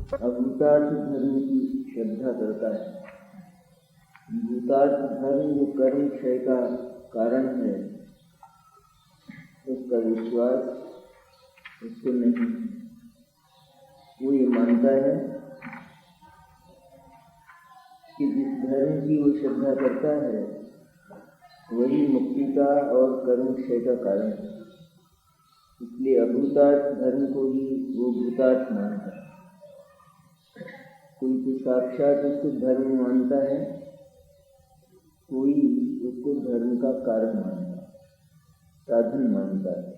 अभूतार्थ धर्म की श्रद्धा करता है। भूतार्थ धर्म जो कर्म क्षय का कारण है, उसका विश्वास उसको नहीं। वो ये मानता है कि जिस धर्म की वो श्रद्धा करता है वही मुक्ति का और कर्म क्षय का कारण है। इसलिए अभूतार्थ धर्म को ही वो भूतार्थ मानता है। कोई तो साक्षात उसको धर्म मानता है, कोई उसको धर्म का कारण मानता है, साधन मानता है।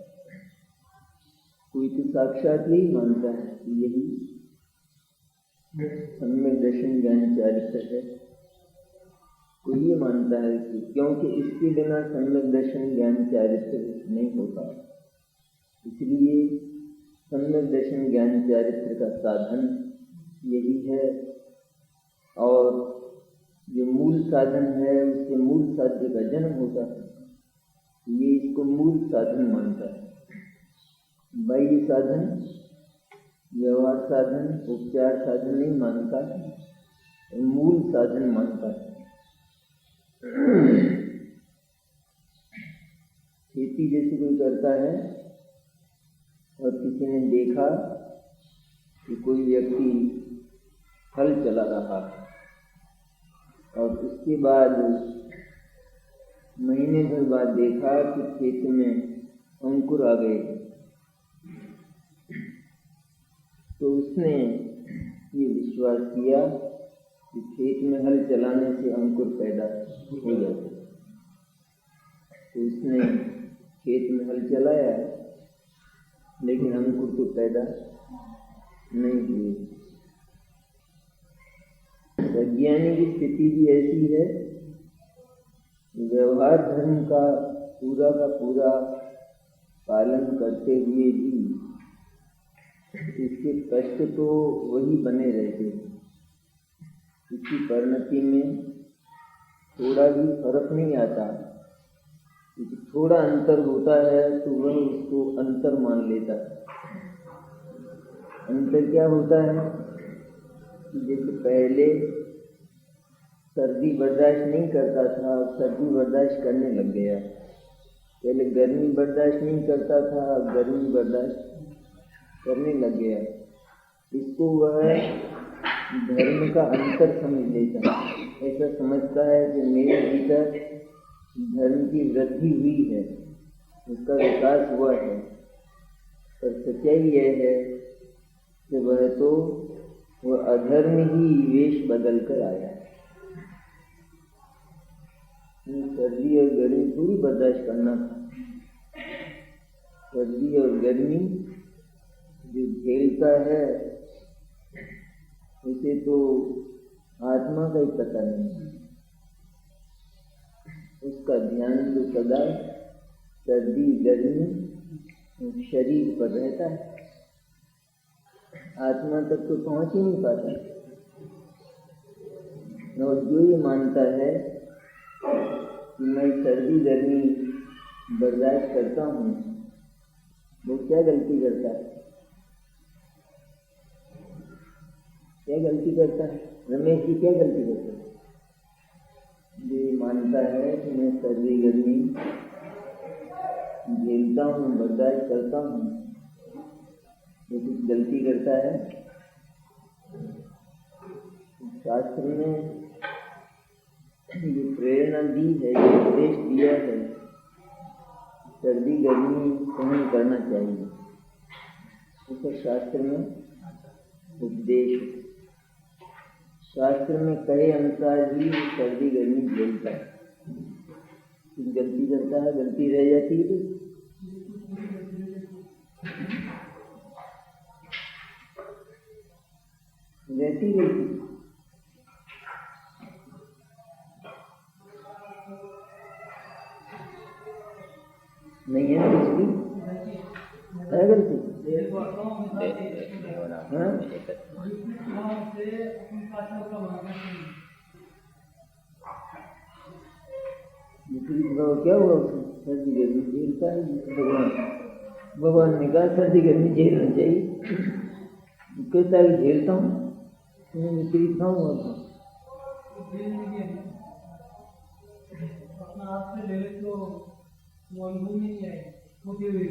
कोई तो साक्षात यही मानता है कि यही सम्यक दर्शन ज्ञान चारित्र है। कोई ये मानता है कि क्योंकि इसके बिना सम्यक दर्शन ज्ञान चारित्र नहीं होता, इसलिए सम्यक दर्शन ज्ञान चारित्र का साधन यही है। और जो मूल साधन है उससे मूल साध्य का जन्म होता है, ये इसको मूल साधन मानता है। बाह्य साधन, व्यवहार साधन, उपचार साधन नहीं मानता, मूल साधन मानता है। खेती जैसे कोई करता है और किसी ने देखा कि कोई व्यक्ति हल चला रहा है और उसके बाद महीने भर बाद देखा कि खेत में अंकुर आ गए, तो उसने ये विश्वास किया कि खेत में हल चलाने से अंकुर पैदा हो जाते। तो उसने खेत में हल चलाया लेकिन अंकुर तो पैदा नहीं हुए। अज्ञानी की स्थिति भी ऐसी है, व्यवहार धर्म का पूरा पालन करते हुए भी इसके कष्ट तो वही बने रहते हैं। इसकी परिणति में थोड़ा भी फर्क नहीं आता, क्योंकि थोड़ा अंतर होता है तो वह उसको अंतर मान लेता है। अंतर क्या होता है कि जैसे पहले सर्दी बर्दाश्त नहीं करता था, अब सर्दी बर्दाश्त करने लग गया। पहले गर्मी बर्दाश्त नहीं करता था, अब गर्मी बर्दाश्त करने लग गया। इसको वह धर्म का अंतर समझ लेता है। ऐसा समझता है कि मेरे भीतर धर्म की वृद्धि हुई है, उसका विकास हुआ है। पर सच्चाई यह है कि वह अधर्म ही वेश बदल कर आया। सर्दी और गर्मी पूरी बर्दाश्त करना था। सर्दी और गर्मी जो झेलता है उसे तो आत्मा का ही पता नहीं, उसका ध्यान तो सदा सर्दी गर्मी शरीर पर रहता है, आत्मा तक तो पहुंच ही नहीं पाता। और जो ये मानता है कि मैं सर्दी गर्मी बर्दाश्त करता हूँ, वो क्या गलती करता है? क्या गलती करता है? रमेश जी क्या गलती करता है? जो मानता है कि मैं सर्दी गर्मी झेलता हूँ, बर्दाश्त करता हूँ, वो कुछ गलती करता है? शास्त्र में ये प्रेरणा दी है, ये उपदेश दिया है, सर्दी गर्मी सहन करना चाहिए। ऐसा शास्त्र में उपदेश, शास्त्र में कहे अनुसार ही सर्दी गर्मी झेलता है। कुछ गलती करता है, गलती रह जाती है तो रहती गलती नहीं है कुछ भी है गलती। क्या हुआ उसको? सर्दी गर्मी झेलता है। भगवान ने कहा सर्दी गर्मी झेलनी चाहिए, उसके साथ झेलता हूँ, मैं विपरीत खाऊंगा अपना हाथ से ले ले तो वो अनुभव में नहीं आएगा, होते हुए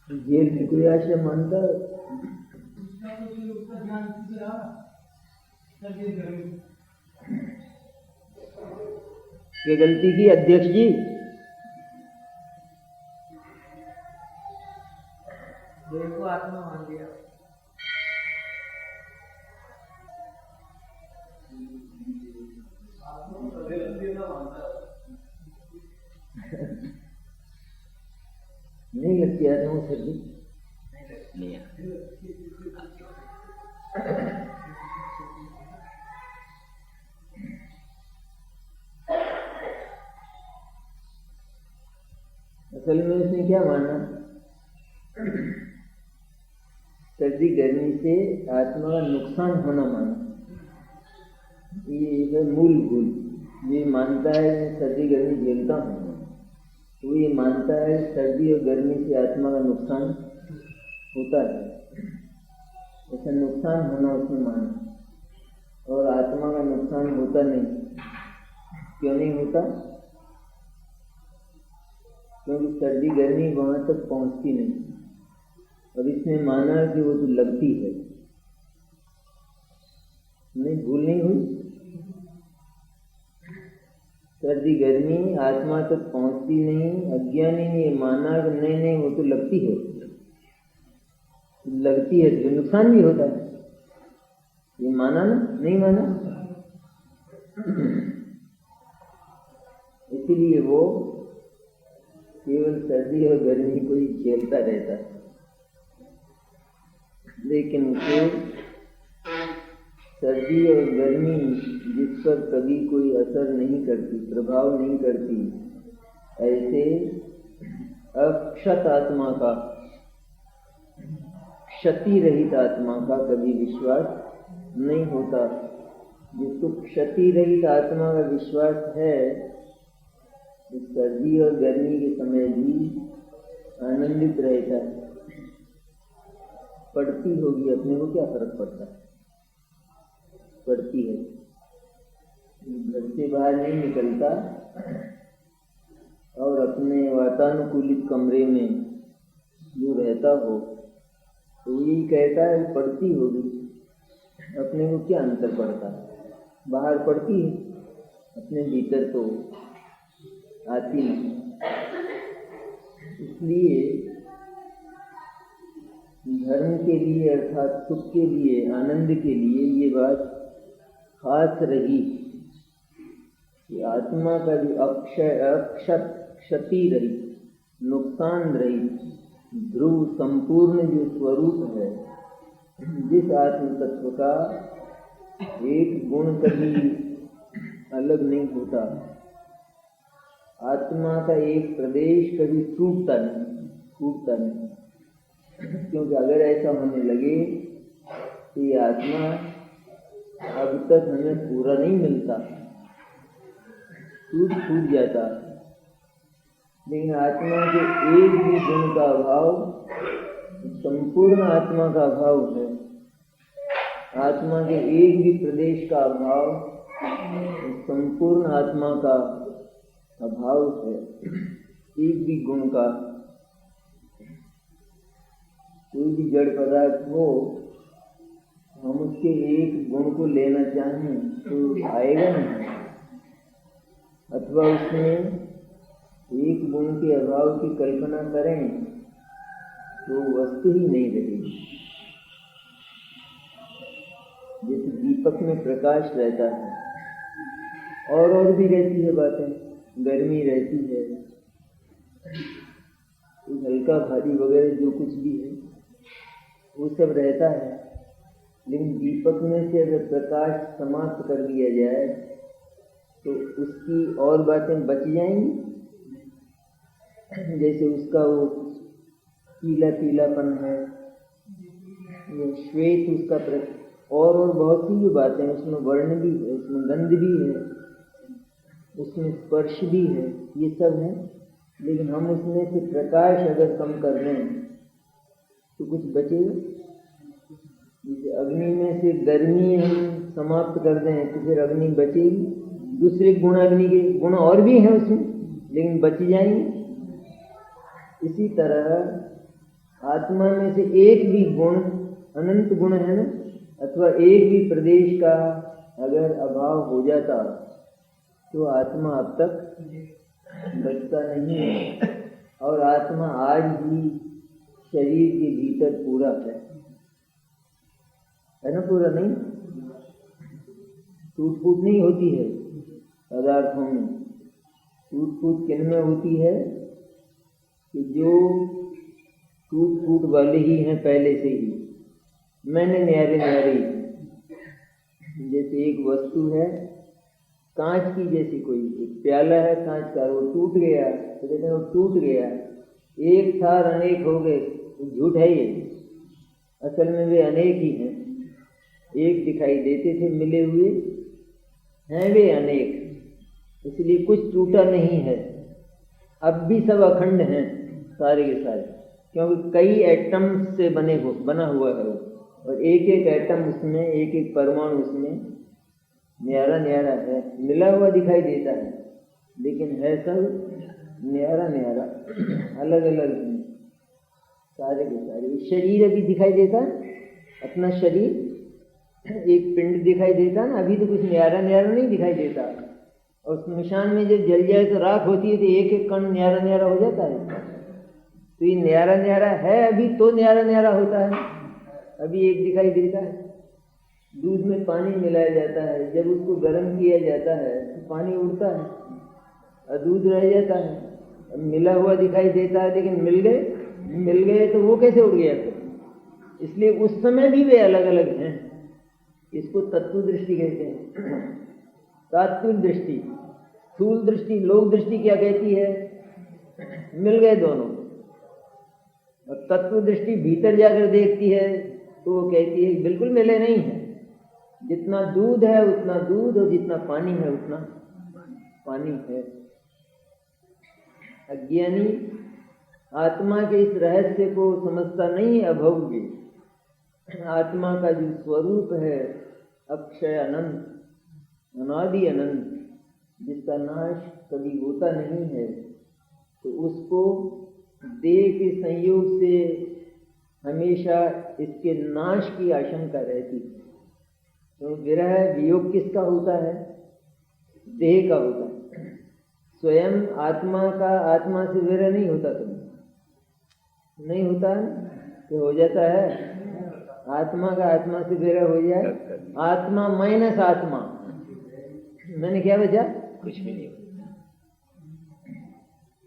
जेल की कोई आशा मानता है? उसका तो फिर उसका ध्यान इसी से रहा तब ये घर में क्या गलती की अध्यक्ष जी? देह को आत्मा मान लिया। नहीं लगती आत्मा सर्दी? असल में उसने क्या माना? सर्दी गर्मी से आत्मा का नुकसान होना माना। ये है मूल भूल। ये मानता है मैं सर्दी गर्मी झेलता हूँ, तो ये मानता है सर्दी और गर्मी से आत्मा का नुकसान होता है। ऐसा नुकसान होना उसने माना, और आत्मा का नुकसान होता नहीं। क्यों नहीं होता? क्योंकि सर्दी गर्मी वहां तक पहुंचती नहीं, और इसने माना कि वो तो लगती है। नहीं, भूल नहीं हुई? सर्दी गर्मी आत्मा तक पहुंचती नहीं, अज्ञानी ने माना कि नहीं नहीं वो तो लगती है, लगती है तो नुकसान भी होता है। ये माना ना? नहीं माना? इसीलिए वो केवल सर्दी और गर्मी को ही झेलता रहता है, लेकिन उसे सर्दी और गर्मी जिस पर कभी कोई असर नहीं करती, प्रभाव नहीं करती, ऐसे अक्षत आत्मा का, क्षति रहित आत्मा का कभी विश्वास नहीं होता। जिसको क्षति रहित आत्मा का विश्वास है, तो सर्दी और गर्मी के समय भी आनंदित रहता है। पड़ती होगी, अपने को क्या फर्क पड़ता है? पड़ती है, घर से बाहर नहीं निकलता और अपने वातानुकूलित कमरे में जो रहता हो, तो यही कहता है पड़ती होगी, अपने को क्या अंतर पड़ता है? बाहर पड़ती है, अपने भीतर तो आती नहीं। इसलिए धर्म के लिए, अर्थात सुख के लिए, आनंद के लिए ये बात खास रही कि आत्मा का जो क्षति रही, नुकसान रही, ध्रुव संपूर्ण जो स्वरूप है, जिस आत्म तत्व का एक गुण कभी अलग नहीं होता, आत्मा का एक प्रदेश कभी टूटता नहीं। क्योंकि अगर ऐसा होने लगे तो ये आत्मा अब तक हमें पूरा नहीं मिलता, छूट जाता। लेकिन आत्मा के एक भी गुण का अभाव संपूर्ण आत्मा का अभाव है। आत्मा के एक भी प्रदेश का अभाव संपूर्ण आत्मा का अभाव है। एक भी गुण का, कोई भी जड़ पदार्थ हो, हम उसके एक गुण को लेना चाहें तो आएगा नहीं, अथवा उसमें एक गुण के अभाव की कल्पना करें तो वस्तु ही नहीं रहेगी। जैसे दीपक में प्रकाश रहता है, और भी रहती है बातें, गर्मी रहती है, हल्का भारी वगैरह जो कुछ भी है वो सब रहता है, लेकिन दीपक में से अगर प्रकाश समाप्त कर दिया जाए तो उसकी और बातें बच जाएंगी। जैसे उसका वो पीलापन है, ये श्वेत उसका और बहुत सी जो बातें, उसमें वर्ण भी है, उसमें गंध भी है, उसमें स्पर्श भी है, ये सब है। लेकिन हम उसमें से प्रकाश अगर कम कर दें तो कुछ बचेगा? अग्नि में से गर्मी हम समाप्त कर दें तो फिर अग्नि बचेगी। दूसरे गुण अग्नि के गुण और भी हैं उसमें, लेकिन बच जाएंगे। इसी तरह आत्मा में से एक भी गुण, अनंत गुण है ना, अथवा एक भी प्रदेश का अगर अभाव हो जाता तो आत्मा अब तक बचता नहीं है। और आत्मा आज भी शरीर के भीतर पूरा है ना, पूरा नहीं, टूट फूट नहीं होती है पदार्थों में। टूट फूट किन में होती है कि जो टूट फूट वाले ही हैं पहले से ही, मैंने न्यारे न्यारे। जैसे एक वस्तु है कांच की, जैसी कोई एक प्याला है कांच का, वो टूट गया तो कहते हैं वो टूट गया। एक था और अनेक हो गए, झूठ है ये। असल में वे अनेक ही हैं। एक दिखाई देते थे मिले हुए, हैं वे अनेक, इसलिए कुछ टूटा नहीं है। अब भी सब अखंड हैं सारे के सारे, क्योंकि कई एटम से बना हुआ है वो, और एक एक एटम उसमें, एक एक परमाणु उसमें न्यारा न्यारा है, मिला हुआ दिखाई देता है, लेकिन है सब न्यारा न्यारा, अलग अलग है सारे के सारे। शरीर अभी दिखाई देता है, अपना शरीर एक पिंड दिखाई देता है ना, अभी तो कुछ न्यारा न्यारा नहीं दिखाई देता। और स्मशान में जब जल जाए तो राख होती है, तो एक एक कण न्यारा न्यारा हो जाता है। तो ये न्यारा न्यारा है अभी, तो न्यारा न्यारा होता है, अभी एक दिखाई देता है। दूध में पानी मिलाया जाता है, जब उसको गर्म किया जाता है तो पानी उड़ता है और दूध रह जाता है। मिला हुआ दिखाई देता है, लेकिन मिल गए तो वो कैसे उड़ गया फिर? इसलिए उस समय भी वे अलग अलग हैं। इसको तत्व दृष्टि कहते हैं, तात्विक दृष्टि। स्थूल दृष्टि, लोक दृष्टि क्या कहती है? मिल गए दोनों। और तत्व दृष्टि भीतर जाकर देखती है तो वो कहती है बिल्कुल मिले नहीं है। जितना दूध है उतना दूध, और जितना पानी है उतना पानी है। अज्ञानी आत्मा के इस रहस्य को समझता नहीं, अभोग्य। आत्मा का जो स्वरूप है अक्षय अनंत, अनादि अनंत, जिसका नाश कभी होता नहीं है, तो उसको देह के संयोग से हमेशा इसके नाश की आशंका रहती। तो विरह वियोग किसका होता है? देह का होता है। स्वयं आत्मा का आत्मा से विरह नहीं होता, तुम्हें नहीं होता है कि हो जाता है? आत्मा का आत्मा से विरह हो जाए, आत्मा माइनस आत्मा, मैंने क्या बचा? कुछ भी नहीं।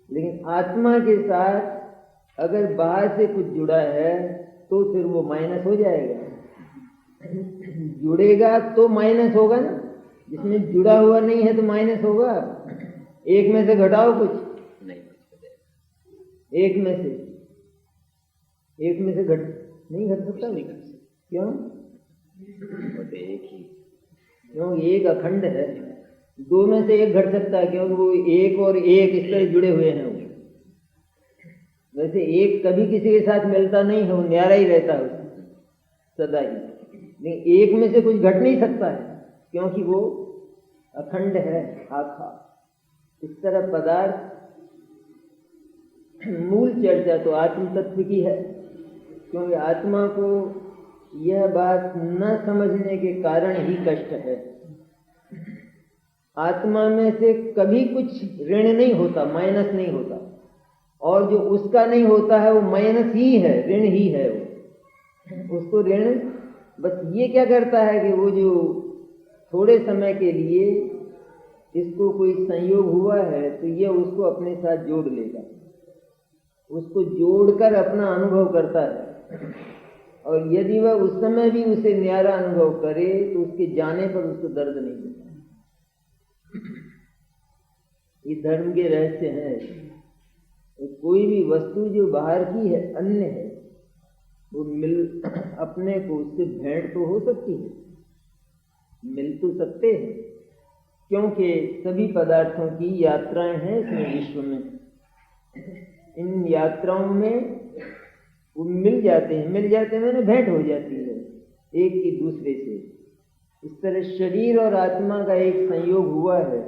लेकिन आत्मा के साथ अगर बाहर से कुछ जुड़ा है तो फिर वो माइनस हो जाएगा। जुड़ेगा तो माइनस होगा ना, जिसमें जुड़ा हुआ नहीं है तो माइनस होगा। एक में से घटाओ कुछ नहीं, एक में से घट नहीं घट सकता। क्यों? एक ही, क्यों? एक अखंड है। दो में से एक घट सकता है, क्योंकि वो एक और एक इस तरह जुड़े हुए हैं। वैसे एक कभी किसी के साथ मिलता नहीं है, वो न्यारा ही रहता है सदा ही। लेकिन एक में से कुछ घट नहीं सकता है, क्योंकि वो अखंड है, आखा। इस तरह पदार्थ मूल चर्चा तो आत्म तत्व की है, क्योंकि आत्मा को यह बात न समझने के कारण ही कष्ट है। आत्मा में से कभी कुछ ऋण नहीं होता, माइनस नहीं होता, और जो उसका नहीं होता है वो माइनस ही है, ऋण ही है। वो उसको ऋण बस ये क्या करता है कि वो जो थोड़े समय के लिए इसको कोई संयोग हुआ है तो ये उसको अपने साथ जोड़ लेगा, उसको जोड़कर अपना अनुभव करता है। और यदि वह उस समय भी उसे न्यारा अनुभव करे तो उसके जाने पर उसको दर्द नहीं होता। ये धर्म के रहस्य हैं। कोई भी वस्तु जो बाहर की है, अन्य है, वो अपने को उससे भेंट तो हो सकती है, मिल तो सकते हैं, क्योंकि सभी पदार्थों की यात्राएं हैं इसमें विश्व में। इन यात्राओं में वो मिल जाते हैं, मैंने भेंट हो जाती है। एक की दूसरे से। इस तरह शरीर और आत्मा का एक संयोग हुआ है,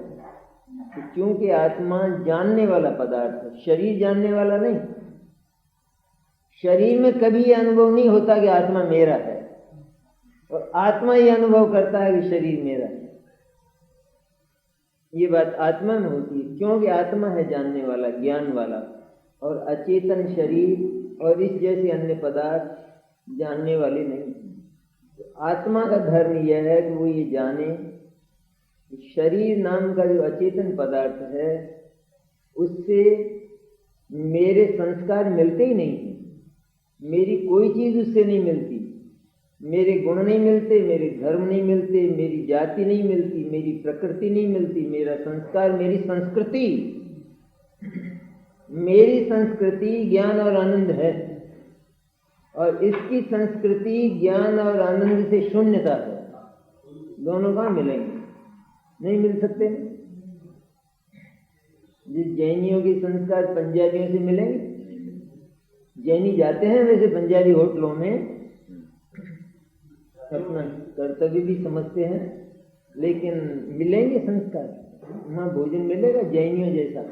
तो क्योंकि आत्मा जानने वाला पदार्थ है, शरीर जानने वाला नहीं। शरीर में कभी यह अनुभव नहीं होता कि आत्मा मेरा है, और आत्मा ये अनुभव करता है कि शरीर मेरा है। ये बात आत्मा में होती है, क्योंकि आत्मा है जानने वाला, ज्ञान वाला, और अचेतन शरीर और इस जैसे अन्य पदार्थ जानने वाले नहीं। तो आत्मा का धर्म यह है कि वो ये जाने कि शरीर नाम का जो अचेतन पदार्थ है उससे मेरे संस्कार मिलते ही नहीं हैं, मेरी कोई चीज उससे नहीं मिलती, मेरे गुण नहीं मिलते, मेरे धर्म नहीं मिलते, मेरी जाति नहीं मिलती, मेरी प्रकृति नहीं मिलती, मेरा संस्कार, मेरी संस्कृति, मेरी संस्कृति ज्ञान और आनंद है, और इसकी संस्कृति ज्ञान और आनंद से शून्यता है। दोनों कहाँ मिलेंगे? नहीं मिल सकते। जिस जैनियों के संस्कार पंजाबियों से मिलेंगे, जैनी जाते हैं वैसे पंजाबी होटलों में, अपना कर्तव्य भी समझते हैं, लेकिन मिलेंगे संस्कार? वहाँ भोजन मिलेगा जैनियों जैसा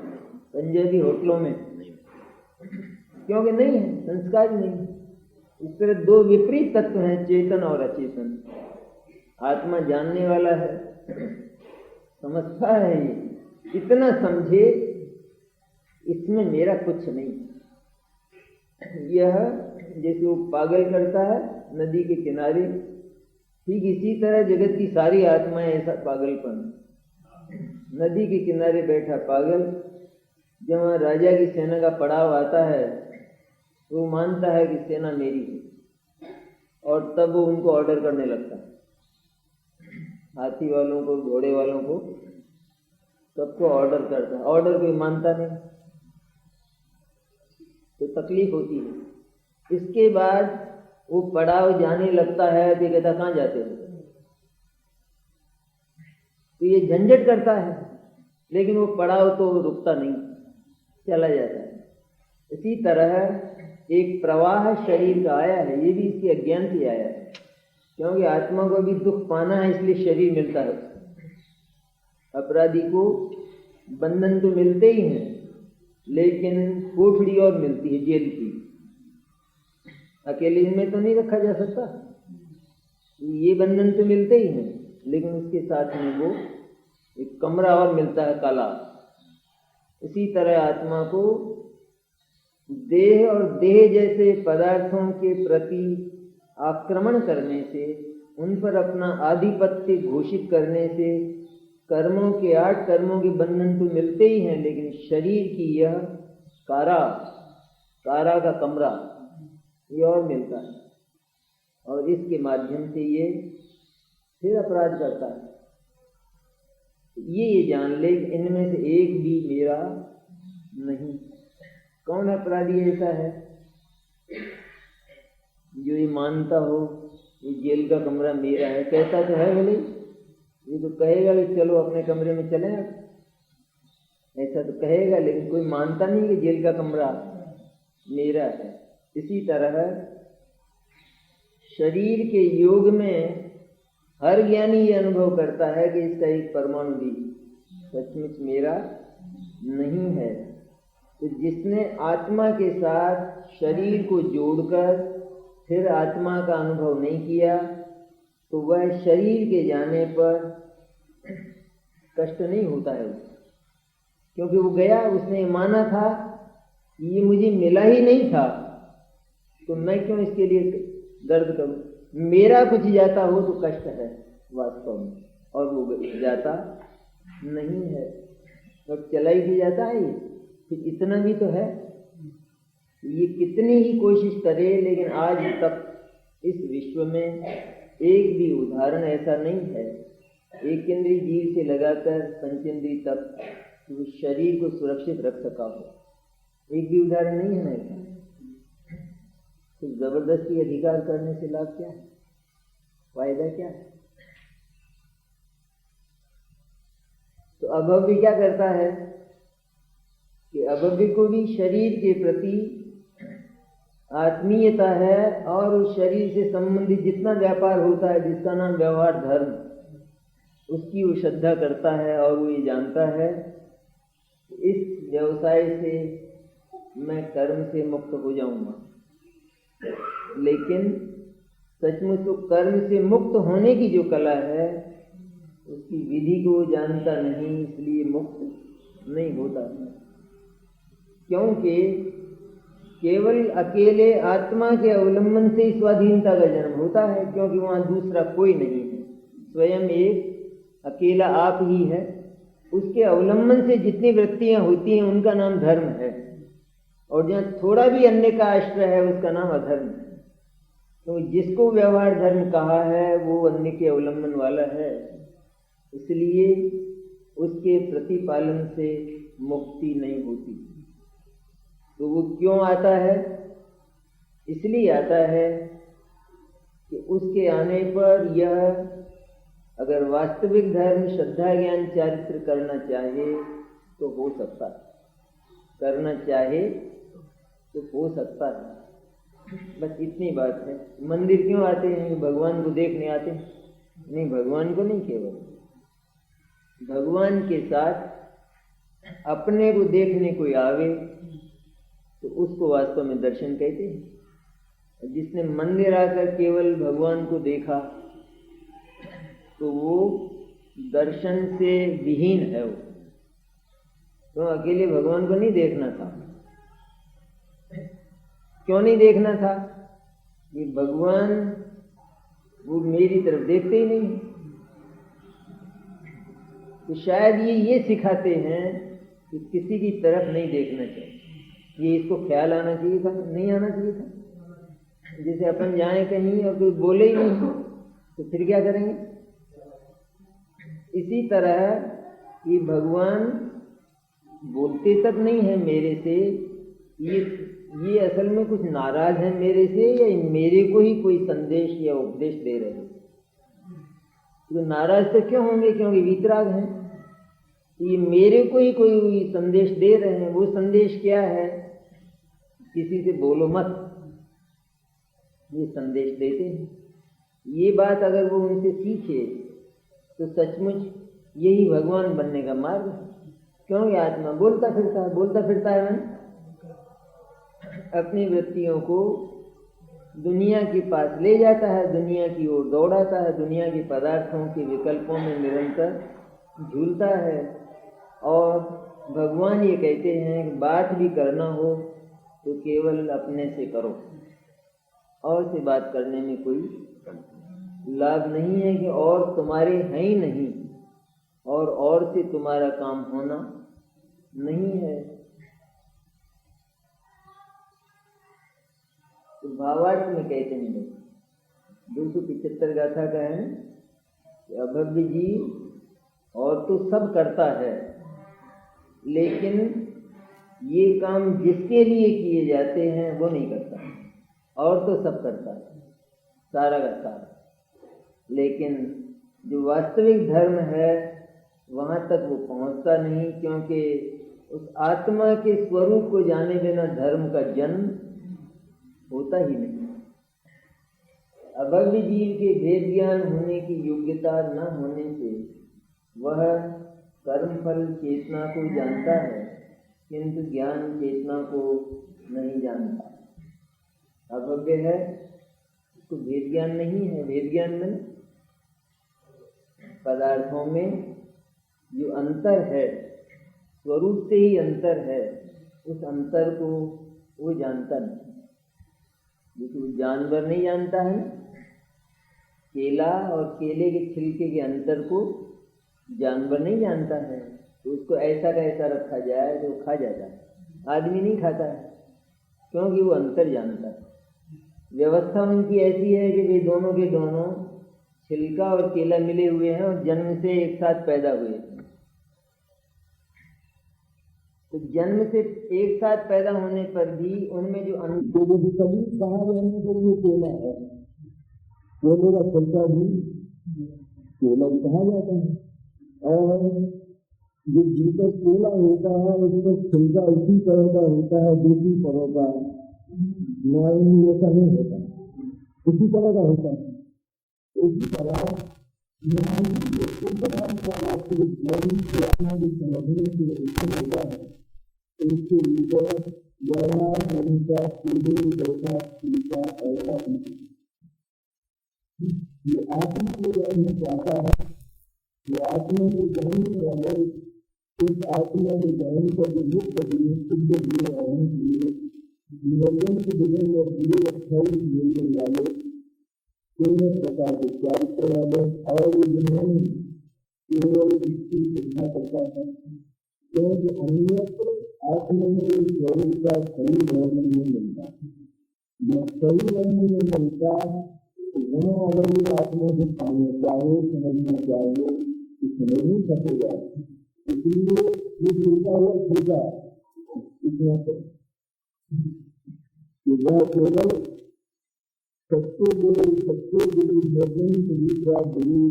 पंजाबी होटलों में? क्योंकि नहीं है, संस्कार नहीं। इस तरह दो विपरीत तत्व हैं, चेतन और अचेतन। आत्मा जानने वाला है, समझता है, ये इतना समझे इसमें मेरा कुछ नहीं। यह जैसे वो पागल करता है नदी के किनारे, ठीक इसी तरह जगत की सारी आत्माएं ऐसा पागलपन। नदी के किनारे बैठा पागल जहाँ राजा की सेना का पड़ाव आता है वो मानता है कि सेना मेरी है, और तब वो उनको ऑर्डर करने लगता है, हाथी वालों को, घोड़े वालों को, सबको ऑर्डर करता है। ऑर्डर कोई मानता नहीं तो तकलीफ होती है। इसके बाद वो पड़ाव जाने लगता है कि कहता कहाँ जाते हो, तो ये झंझट करता है, लेकिन वो पड़ाव तो रुकता नहीं, चला जाता है। इसी तरह एक प्रवाह शरीर का आया है, ये भी इसके अज्ञान से आया है, क्योंकि आत्मा को भी दुख पाना है इसलिए शरीर मिलता है। अपराधी को बंधन तो मिलते ही हैं, लेकिन कोठड़ी और मिलती है जेल की, अकेले इनमें तो नहीं रखा जा सकता। ये बंधन तो मिलते ही हैं, लेकिन उसके साथ में वो एक कमरा और मिलता है, काला। इसी तरह आत्मा को देह और देह जैसे पदार्थों के प्रति आक्रमण करने से, उन पर अपना आधिपत्य घोषित करने से, कर्मों के 8 कर्मों के बंधन तो मिलते ही हैं, लेकिन शरीर की यह कारा का कमरा ये और मिलता है, और इसके माध्यम से ये फिर अपराध करता है। ये जान ले इनमें से एक भी मेरा नहीं। कौन अपराधी ऐसा है जो ये मानता हो ये जेल का कमरा मेरा है? कहता तो है भले, ये तो कहेगा कि चलो अपने कमरे में चलें, ऐसा तो कहेगा, लेकिन कोई मानता नहीं कि जेल का कमरा मेरा है। इसी तरह शरीर के योग में हर ज्ञानी ये अनुभव करता है कि इसका एक परमाणु भी सचमुच मेरा नहीं है। तो जिसने आत्मा के साथ शरीर को जोड़कर फिर आत्मा का अनुभव नहीं किया, तो वह शरीर के जाने पर कष्ट नहीं होता है उसको, क्योंकि वो गया, उसने माना था ये मुझे मिला ही नहीं था, तो मैं क्यों इसके लिए दर्द करूं? मेरा कुछ जाता हो तो कष्ट है वास्तव में, और वो जाता नहीं है, और चला ही भी जाता है। फिर इतना भी तो है, ये कितनी ही कोशिश करे, लेकिन आज तक इस विश्व में एक भी उदाहरण ऐसा नहीं है, एक इंद्रिय जीव से लगाकर पंचेंद्रिय तक वो शरीर को सुरक्षित रख सका हो। एक भी उदाहरण नहीं है ना ऐसा। तो जबरदस्ती अधिकार करने से लाभ क्या है, फायदा क्या है? तो अभव्य क्या करता है कि अभव्य को भी शरीर के प्रति आत्मीयता है और उस शरीर से संबंधित जितना व्यापार होता है जिसका नाम व्यवहार धर्म, उसकी वो श्रद्धा करता है और वो ये जानता है इस व्यवसाय से मैं कर्म से मुक्त हो जाऊंगा। लेकिन सचमुच तो कर्म से मुक्त होने की जो कला है उसकी विधि को जानता नहीं, इसलिए मुक्त नहीं होता। क्योंकि केवल अकेले आत्मा के अवलंबन से ही स्वाधीनता का जन्म होता है, क्योंकि वहाँ दूसरा कोई नहीं है, स्वयं एक अकेला आप ही है। उसके अवलंबन से जितनी वृत्तियां होती हैं उनका नाम धर्म है, और जहाँ थोड़ा भी अन्य का आश्रय है उसका नाम अधर्म है। तो जिसको व्यवहार धर्म कहा है वो अन्य के अवलंबन वाला है, इसलिए उसके प्रतिपालन से मुक्ति नहीं होती। तो वो क्यों आता है? इसलिए आता है कि उसके आने पर यह अगर वास्तविक धर्म श्रद्धा ज्ञान चारित्र करना चाहे तो हो सकता है, करना चाहे तो हो सकता है। बस इतनी बात है। मंदिर क्यों आते हैं? भगवान को देखने आते हैं? नहीं, भगवान को नहीं, केवल भगवान के साथ अपने को देखने कोई आवे तो उसको वास्तव में दर्शन कहते हैं। जिसने मंदिर आकर केवल भगवान को देखा तो वो दर्शन से विहीन है। वो तो अकेले भगवान को नहीं देखना था। क्यों नहीं देखना था? ये भगवान वो मेरी तरफ देखते ही नहीं। तो शायद ये सिखाते हैं कि किसी की तरफ नहीं देखना चाहिए। ये इसको ख्याल आना चाहिए था, नहीं आना चाहिए था। जैसे अपन जाएं कहीं और कोई बोले ही नहीं तो फिर क्या करेंगे? इसी तरह कि भगवान बोलते तक नहीं है मेरे से, ये असल में कुछ नाराज है मेरे से, या मेरे को ही कोई संदेश या उपदेश दे रहे हैं। तो नाराज तो क्यों होंगे? क्योंकि वीतराग हैं। ये मेरे को ही कोई संदेश दे रहे हैं। वो संदेश क्या है? किसी से बोलो मत, ये संदेश देते हैं। ये बात अगर वो उनसे सीखे तो सचमुच यही भगवान बनने का मार्ग है। क्योंकि आत्मा बोलता फिरता है मन अपनी वृत्तियों को दुनिया के पास ले जाता है, दुनिया की ओर दौड़ाता है, दुनिया के पदार्थों के विकल्पों में निरंतर झूलता है। और भगवान ये कहते हैं कि बात भी करना हो तो केवल अपने से करो, और से बात करने में कोई लाभ नहीं है कि और तुम्हारे हैं ही नहीं, और से तुम्हारा काम होना नहीं है। तो भावार्थ में कहते हैं 275 गाथा का है कि अभव्य जीव और तो सब करता है, लेकिन ये काम जिसके लिए किए जाते हैं वो नहीं करता। और तो सब करता है, सारा का सारा, लेकिन जो वास्तविक धर्म है वहाँ तक वो पहुँचता नहीं, क्योंकि उस आत्मा के स्वरूप को जाने बिना धर्म का जन्म होता ही नहीं। अभव्य जीव के भेद ज्ञान होने की योग्यता न होने से वह कर्मफल चेतना को जानता है, किंतु ज्ञान चेतना को नहीं जानता। अभव्य है, उसको भेद ज्ञान नहीं है। भेद ज्ञान में पदार्थों में जो अंतर है, स्वरूप से ही अंतर है, उस अंतर को वो जानता नहीं। जैसे जानवर नहीं जानता है केला और केले के छिलके के अंतर को जानवर नहीं जानता है, तो उसको ऐसा का ऐसा रखा जाए तो खा जाता है। आदमी नहीं खाता है क्योंकि वो अंतर जानता है। व्यवस्था उनकी ऐसी है कि वे दोनों के दोनों छिलका और केला मिले हुए हैं और जन्म से एक साथ पैदा हुए। तो जन्म से एक साथ पैदा होने पर भी उनमें जो कभी कहा रहने पर ये केला है, केले का छिलका भी केला भी कहा जाता है, और जो भीतर केला होता है उसका छिलका उसी तरह का होता है दूसरी तरह का। न्याय में ऐसा नहीं होता, इसी तरह का होता है। इसी तरह न्याय वास्तविक ज्ञान के आनंद समझने के लिए उत्पन्न होता है। इसके लिए व्यवहार हमेशा सीधे जैसा सीधा ऐसा नहीं। ये आत्मा को जानना चाहता है, ये आत्मा को जानने वाले इस आत्मा को जानने का जो मुख्य दिए शुद्ध दिए रहने के लिए निरंजन के जीवन में दिए अस्थायी जीवन वाले पूर्ण प्रकार के चारित्र वाले और जिन्होंने केवल इसकी श्रद्धा करता है, क्योंकि अन्यत्र आत्मा के स्वरूप का सही वर्णन नहीं मिलता। जब सही वर्णन में मिलता वह अगर आत्मा से पाने चाहिए, समझना चाहिए, समझ नहीं सकेगा। इसलिए ये मिलता हुआ छोटा इतना वह केवल सच्चे गुरु निर्जन विश्वास गुरु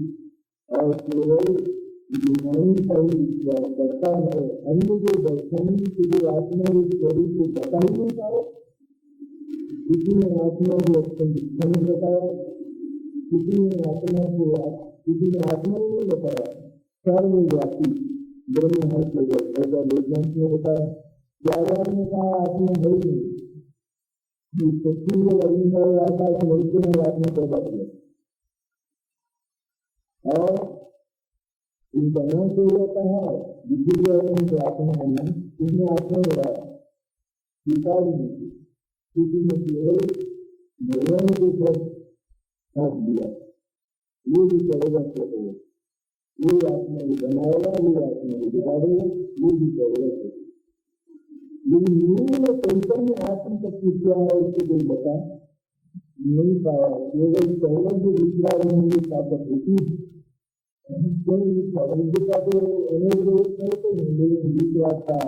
और केवल ज्ञानी का ही विश्वास करता है। अन्य जो दर्शन की जो आत्मा के स्वरूप को बता ही नहीं पाए, किसी ने आत्मा को अत्यंत नहीं बताया, किसी ने आत्मा ही नहीं बताया। सर्वव्यापी ब्रह्म है केवल ऐसा वेदांत में बताया। व्यावहार ने कहा आत्मा है ही नहीं, पृथ्वी में रविंद्र आकाश मृत्यु में आत्मा पैदा किया और इन दोनों से रहता है विद्युत आत्मा है, इसमें आत्मा बढ़ाया स्वीकार नहीं किसी ने केवल भगवान के ऊपर हाथ दिया। ये भी करेगा करेगा, ये आत्मा भी बनाएगा, ये आत्मा भी बिगाड़ेगा, ये भी करेगा। लेकिन मूल परिसर में आत्म शक्ति क्या है उसको कोई बता नहीं पाया। केवल पहले जो दूसरा रहेंगे ताकत होती है, कोई का तो लेकिन दूसरा का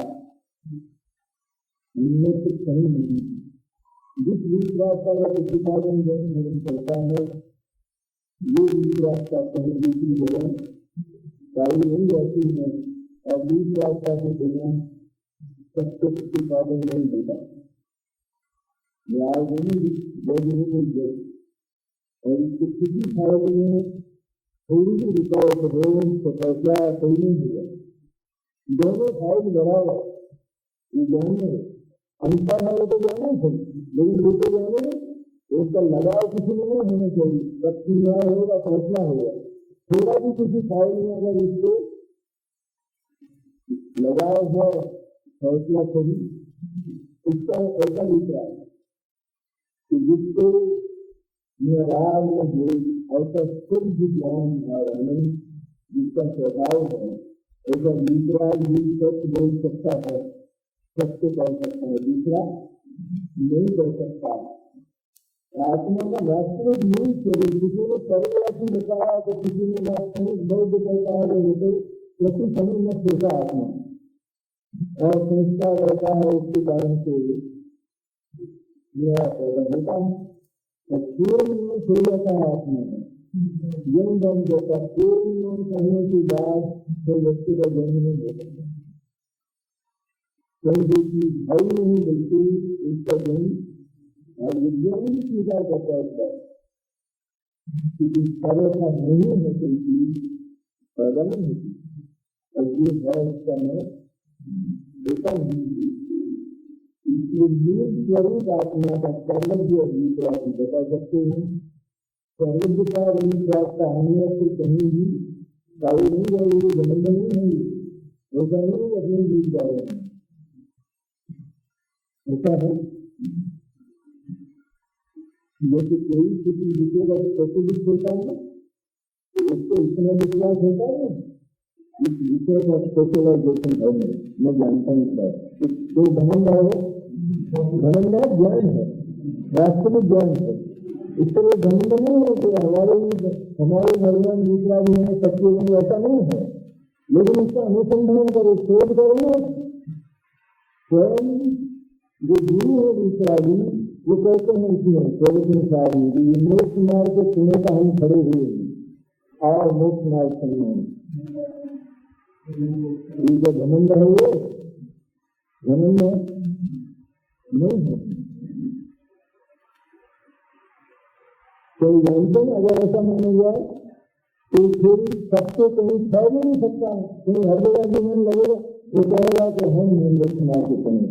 सही नहीं। जिस दूसरा का उत्पादन करता है ये दूसरा का कहीं दूसरी जगह गाड़ी नहीं रहती है और दूसरा का के बिना सबको उत्पादन नहीं होता। और इसको किसी फायदे में थोड़ी भी रुकावट हो तो फैसला सही नहीं हुआ। दोनों फाइल बराबर, ये दोनों अंतर है तो जाने थे, लेकिन वो तो जाने उसका लगाव किसी में नहीं होना चाहिए। जब न्याय होगा फैसला होगा। थोड़ा भी किसी फाइल में अगर इसको लगाव है फैसला सही, इसका ऐसा दूसरा है कि जिसको निराग हो ऐसा शुद्ध ज्ञान और आनंद जिसका स्वभाव है, ऐसा दूसरा भी सत्य बोल सकता है, सत्य कर सकता है, दूसरा नहीं कर सकता। आत्मा का वास्तविक मूल स्वरूप किसी ने सर्वव्यापी बताया तो किसी ने वास्तविक बौद्ध कहता है तो प्रति समय में सोचा आत्मा और सोचता रहता है, उसके कारण से यह पैदा होता है। पूर्ण में सो जाता है आत्मा में, जन्म बन जाता है। पूर्ण में कहने के बाद तो व्यक्ति का जन्म नहीं हो सकता, कोई भी चीज भाई नहीं बल्कि उसका जन्म और विज्ञान भी स्वीकार करता है क्योंकि सर्वथा नहीं है, कोई चीज पैदा नहीं होती और जो है उसका मैं होता नहीं। इसलिए मूल स्वरूप आत्मा का सर्वज्ञ विश्वास बता सकते हैं। सर्वज्ञ का विश्वास का अहमियत से कहीं भी काबू नहीं रहेगी, जन्म नहीं है, ऐसा नहीं अपने जीत जा रहे हैं। ऐसा है जैसे कोई किसी विषय का स्पेसिफिक होता है तो उसको इतना विश्वास होता है। इस विषय का स्पेशलाइजेशन है, मैं जानता हूँ सर जो घमंड है, घमंड ज्ञान है, वास्तविक ज्ञान है। इस तरह घमंड नहीं है कि हमारे भगवान दूसरा भी है, सत्य भी, ऐसा नहीं है। लेकिन इसका अनुसंधान करो, शोध करो। स्वयं जो गुरु है दूसरा भी वो कहते हैं इसमें प्रवचन सारी मोक्ष मार्ग के सुने का हम खड़े हुए और मोक्ष मार्ग सम्मान जो घमंड है वो घमंड नहीं है। कोई जानते हैं अगर ऐसा माना जाए तो फिर सबसे कहीं ठहर नहीं सकता, कहीं हर जगह भी मन लगेगा, वो कहेगा कि हम हिंदुस्तान के समय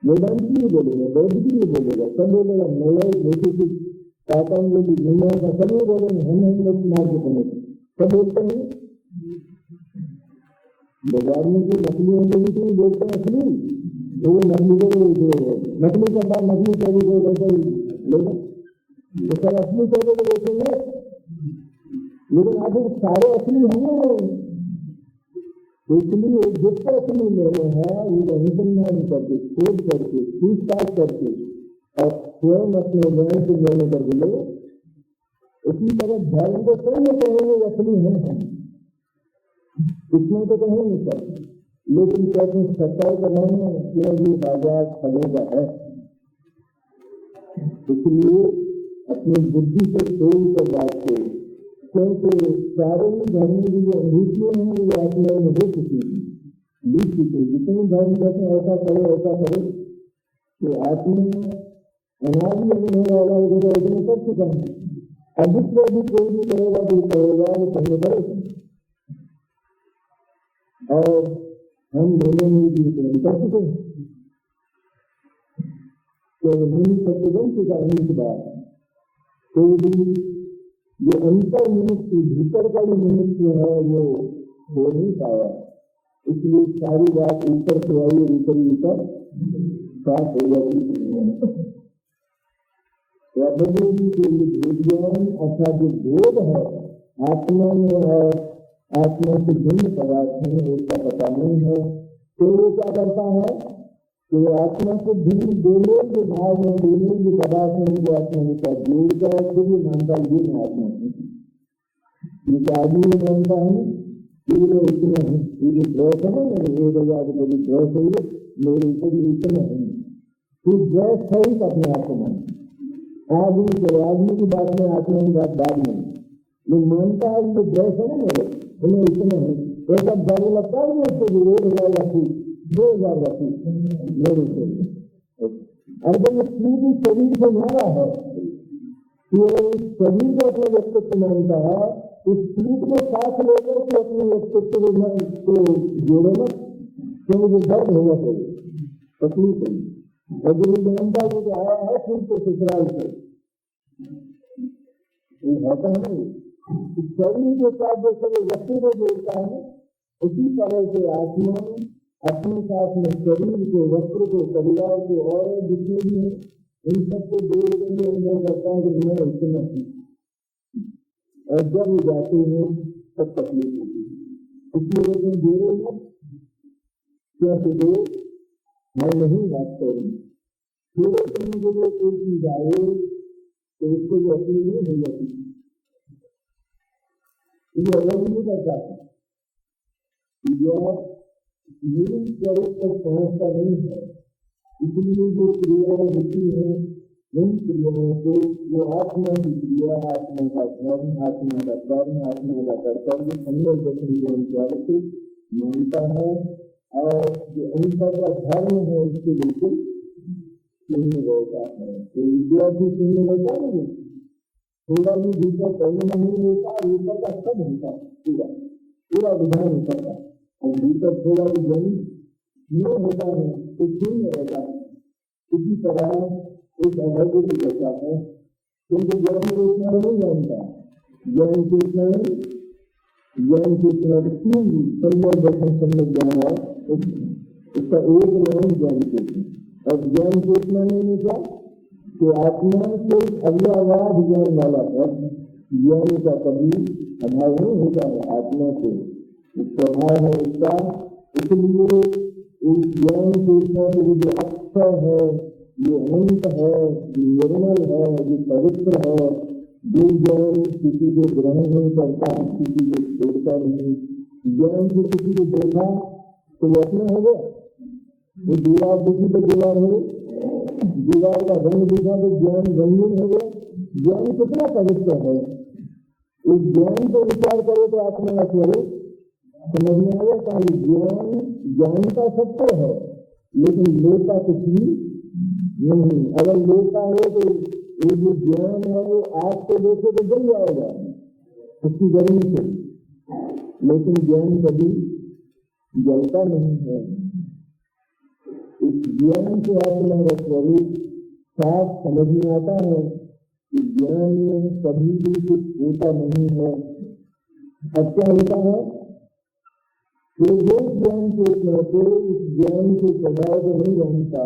वेदांत की भी बोलेगा, बौद्ध की भी बोलेगा, सब बोलेगा, नया जैसे कि पातंजलि दुनिया का सभी बोलेंगे हम हिंदुस्तान के समय, सब बोलते हैं। बाजार में जो नकली अंग्रेजी बोलते हैं असली, तो वो नकली को नकली का बात नकली चौबीस हो ऐसा ही लेकिन तो सब असली चौबीस देखेंगे, लेकिन आखिर सारे असली होंगे। इसलिए जिसको असली लेने हैं वो अनुसंधान करके, खोज करके, पूछताछ करके और स्वयं अपने ज्ञान से लेने करके लो। इसी तरह धर्म को सही में कहेंगे असली हैं हम, इसमें तो कहेंगे सर, लेकिन कैसे सच्चाई का नहीं है क्योंकि बाजार फलों का है। इसलिए अपनी बुद्धि से सोच कर बात को, क्योंकि सारे ही धर्म की जो अनुभूतियां हैं वो आत्मा में हो चुकी हैं, बीत चुकी। जितने धर्म कहते हैं ऐसा करो तो आत्मा अनादि अनुभव वाला उधर इतने कर चुका है। अधिक से अधिक कोई भी करेगा तो करेगा वो करने पड़ेगा, और हम दोनों में भी कर चुके हैं। तो नहीं सत्यगम की कारण की बात तो भी जो अंतर मनुष्य भीतर का जो मनुष्य है वो हो नहीं पाया, इसलिए सारी बात ऊपर से आई, ऊपर साफ हो जाती। विज्ञान अर्थात जो बोध है आत्मा में और आत्मा से भिन्न पदार्थ है उसका पता नहीं है, तो वो क्या करता है कि आत्मा से भिन्न दोनों के भाव में, दोनों के पदार्थ में जो आत्मा का जोड़कर फिर ये मानता है ये आत्मा है। जिस आदमी ने मानता है ये इतना है, ये ड्रेस है ना, मेरे 1000 रुपये की ड्रेस है, मेरे ऊपर इतना है, तो ड्रेस है ही अपने आप को मानता। आदमी की बात में आत्मा की बात बाद में जो मानता है जो ड्रेस है ना मेरे उन्हें इतना है, ऐसा जाने लगता है उसको 1000 रखी 2000 रखी मेरे से। और जब पूरी शरीर से मारा है तो शरीर को अपने व्यक्तित्व मानता है, उस पीठ को साथ लेकर के अपने व्यक्तित्व को जोड़े मत, क्योंकि वो दर्द होना चाहिए, तकलीफ है। और जो जानता है जो आया है फिर तो ससुराल से होता है शरीर के साथ जैसे वो व्यक्ति को जोड़ता है, उसी तरह से आत्मा अपने साथ में शरीर को, वस्त्र को, परिवार को और जितने भी हैं इन सबको जोड़ करके अनुभव करता है कि मैं इतना हूँ। और जब वो जाते हैं तब तकलीफ होती है, इसलिए लेकिन जोड़े मत, क्योंकि दो मैं नहीं बात करूँ थोड़े समय के लिए कोई चीज आए तो उसको जो अपनी नहीं हो जाती, ये अलग नहीं करता है, यह मूल स्वरूप तक पहुंचता नहीं है। इसलिए जो क्रियाएं होती है उन क्रियाओं को जो आत्मा की क्रिया, आत्मा का धर्म, आत्मा का कर्म, आत्मा का कर्तव्य अन्य विचार से मानता है, और जो अंतर का धर्म है उसके बिल्कुल शून्य रहता है। तो विद्यार्थी शून्य रहता है, थोड़ा भी भीतर पहले नहीं होता, ऊपर का सब होता है, पूरा विधान होता है, और भीतर थोड़ा भी जन्म नहीं होता है तो शून्य रहता है। इसी तरह एक अभद्र की चर्चा है, क्योंकि ज्ञान चेतना नहीं जानता, ज्ञान चेतना तीन सम्यक दर्शन सम्यक ज्ञान है, उसका एक नाम ज्ञान चेतना। और ज्ञान चेतना ने निकला कि आत्मा से अव्यवहार ज्ञान वाला है, ज्ञान का कभी अभाव नहीं होता है, आत्मा से स्वभाव है उसका। इसलिए इस ज्ञान चेतना के जो अक्षर है, जो अनंत है, जो निर्मल है, जो पवित्र है, जो ज्ञान किसी को ग्रहण नहीं करता, किसी को छोड़ता नहीं। ज्ञान से किसी को देखा तो वो अपना हो गया, वो दीवार किसी को दीवार हो, दीवार का रंग दिखा तो ज्ञान रंगीन हो गया। ज्ञान कितना पवित्र है, इस ज्ञान को विचार करे तो आत्मा का स्वरूप समझ में आ जाता है। ज्ञान का सत्य है, लेकिन लेता कुछ भी नहीं। अगर लेता है तो ये जो ज्ञान है वो आग को देखे तो जल जाएगा उसकी गर्मी से, लेकिन ज्ञान कभी जलता नहीं है। इस ज्ञान से अपना स्वरूप साफ समझ में आता है कि ज्ञान में कभी भी कुछ होता नहीं है। अब क्या होता है कि जो ज्ञान के कहते इस ज्ञान के स्वभाव को नहीं जानता,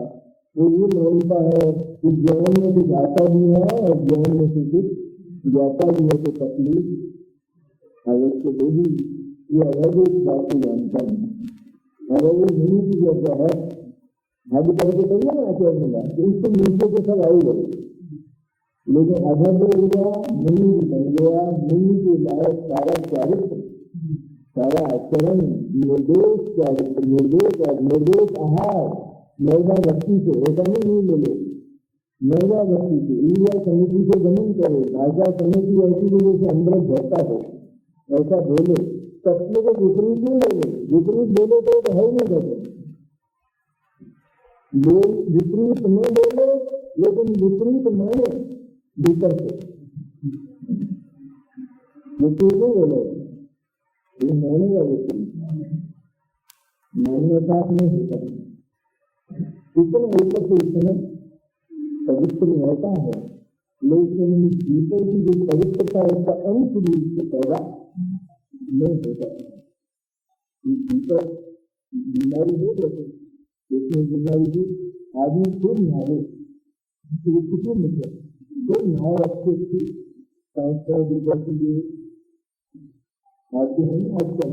वो ये मानता है कि ज्ञान में कुछ आता भी है और ज्ञान में से कुछ जाता भी है, तो तकलीफ अवश्य देगी। ये अलग एक बात को जानता है। अगर वो नहीं की जैसा है भागी करके कहिए ना आचार्य मिला तो उसको नीचे के सब आई गए, लेकिन अगर वो गया नहीं बन गया, नहीं के लायक सारा चारित्र सारा आचरण निर्दोष चारित्र निर्दोष आहार मैदा भक्ति से ऐसा नहीं मिले, मैदा भक्ति से ईर्ष्या समिति से गमन करे, भाषा समिति ऐसी वजह से अमृत भरता हो ऐसा बोले, तत्व को विपरीत नहीं बोले, विपरीत बोले तो है ही नहीं कहते, लोग विपरीत न बोले लेकिन विपरीत माने भीतर से, विपरीत नहीं बोले ये मानेगा, विपरीत मानने साथ नहीं होता। इतना ऊपर से इतना पवित्र रहता है, लेकिन भीतर की जो पवित्रता उसका अंश भी उससे पैदा नहीं होता। भीतर बीमारी हो जाती, इसमें बीमारी की आदमी खूब नहावे खूब निकले, खूब नहा अच्छे अच्छी 500 रुपये के लिए आते हैं आजकल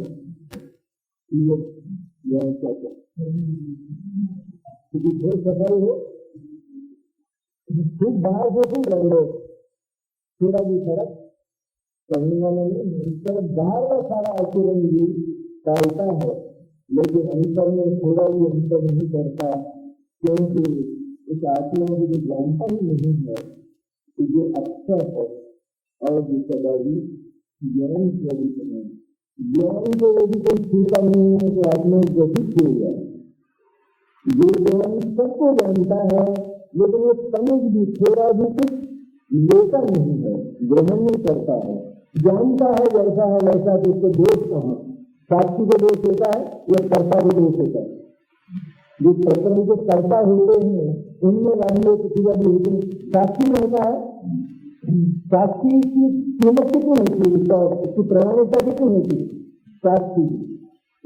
क्योंकि बहुत सफाई हो खूब बाहर से खूब लग लो, थोड़ा भी फर्क करने वाला नहीं, इस तरह बाहर का सारा आचरण भी टालता है, लेकिन अंतर में थोड़ा भी अंतर नहीं करता, क्योंकि इस आत्मा को जो जानता ही नहीं है कि जो अच्छा है और जो सदा भी ज्ञान स्वरूप है। ज्ञान को यदि कोई छूता नहीं है तो आत्मा ग्रसित हो जाए। जो ज्ञान सबको जानता है लेकिन वो समझ भी थोड़ा भी कुछ लेता नहीं है, ग्रहण नहीं करता है, जानता है जैसा है वैसा, तो उसको दोष कहाँ, साक्षी को दोष होता है या कर्ता को दोष होता है। जो प्रकरण के कर्ता होते हैं उनमें वाले किसी का भी होते हैं, साक्षी में होता है, साक्षी की कीमत कितनी होती है, उसकी प्रमाणिकता कितनी होती है, साक्षी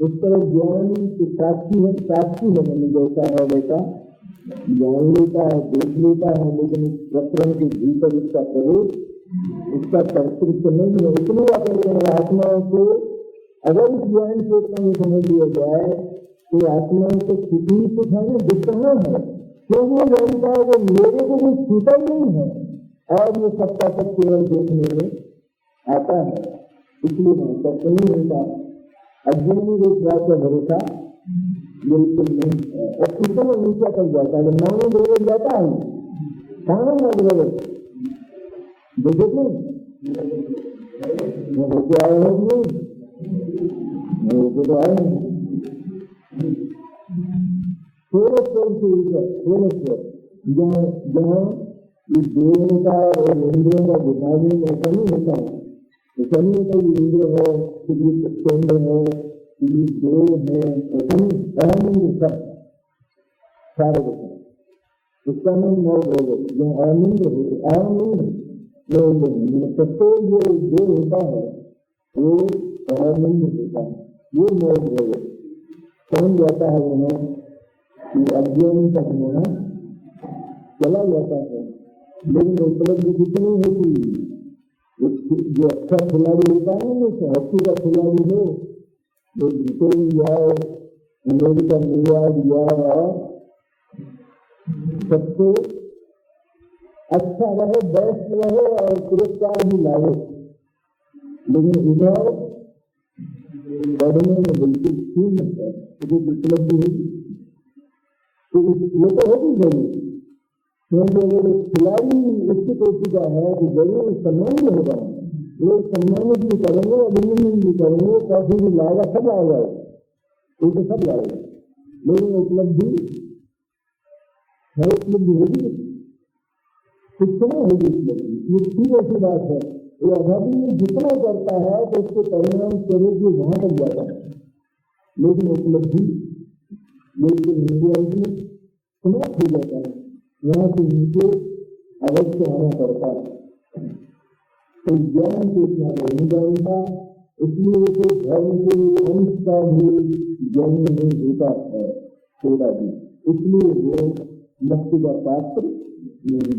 उस तरह ज्ञान की साक्षी है, साक्षी है मैंने जैसा है वैसा जान लेता है, देख लेता है, लेकिन इस प्रकरण के भीतर इसका प्रवेश, इसका कर्तृत्व नहीं है। इसलिए अपने आत्माओं को अगर इस ज्ञान से इतना समझ लिया जाए तो आत्माओं को छुट्टी कुछ है ना, दुखना है, क्योंकि वो जानता है कि मेरे को कोई छूटा ही नहीं है और ये सबका सब केवल देखने में आता है, इसलिए महत्व नहीं मिलता। अज्ञानी को बात का भरोसा बिल्कुल नहीं, और कितना नीचा तक जाता है, मानो देवे जाता है कहाँ ना देवे देखे नहीं होके आए हो नहीं होके तो आए नहीं, थोड़े स्वर से ऊपर थोड़े स्वर जहाँ इस देवता और इंद्रियों का विभाजन ऐसा नहीं होता है, ऐसा नहीं होता कि इंद्र है, केंद्र है, देव है, ऐसा नहीं, अहमिंद सब सारे उसका नाम मोह हो गए, जो अहमिंद होते अहमिंद प्रत्येक जो देव होता है वो अहमिंद होता है, वो मोह हो गए। कौन जाता है वहाँ कि अज्ञान तक मोह चला जाता है, लेकिन उपलब्धि कितनी होती, जो अच्छा खिलाड़ी होता है ना, हॉकी का खिलाड़ी हो तो ब्रिटेन जाए, अमेरिका, न्यूयॉर्क जाए, सबसे अच्छा रहे, बेस्ट रहे और पुरस्कार भी लाए, लेकिन इधर बढ़ने में बिल्कुल छूट है, तो उपलब्धि हुई तो वो तो होगी जरूर, क्योंकि अगर खिलाड़ी उच्च कोटि का है तो जरूर सम्मान भी होगा, लोग सम्मानित भी करेंगे, अभिनंदन भी करेंगे, काफी भी लाएगा, सब आएगा, वो तो सब लाएगा, लेकिन उपलब्धि है, उपलब्धि होगी कितना होगी उपलब्धि, ये ठीक ऐसी बात है। ये आजादी में जितना करता है तो उसके परिणाम स्वरूप ये वहां तक जाता है, लेकिन उपलब्धि लेकिन इंडिया में समाप्त हो जाता है, यहाँ से नीचे अवश्य आना पड़ता है। तो ज्ञान को इतना नहीं जानता, इसलिए उसे धर्म के अंश का भी ज्ञान नहीं होता है थोड़ा भी, इसलिए वो मुक्ति का पात्र नहीं।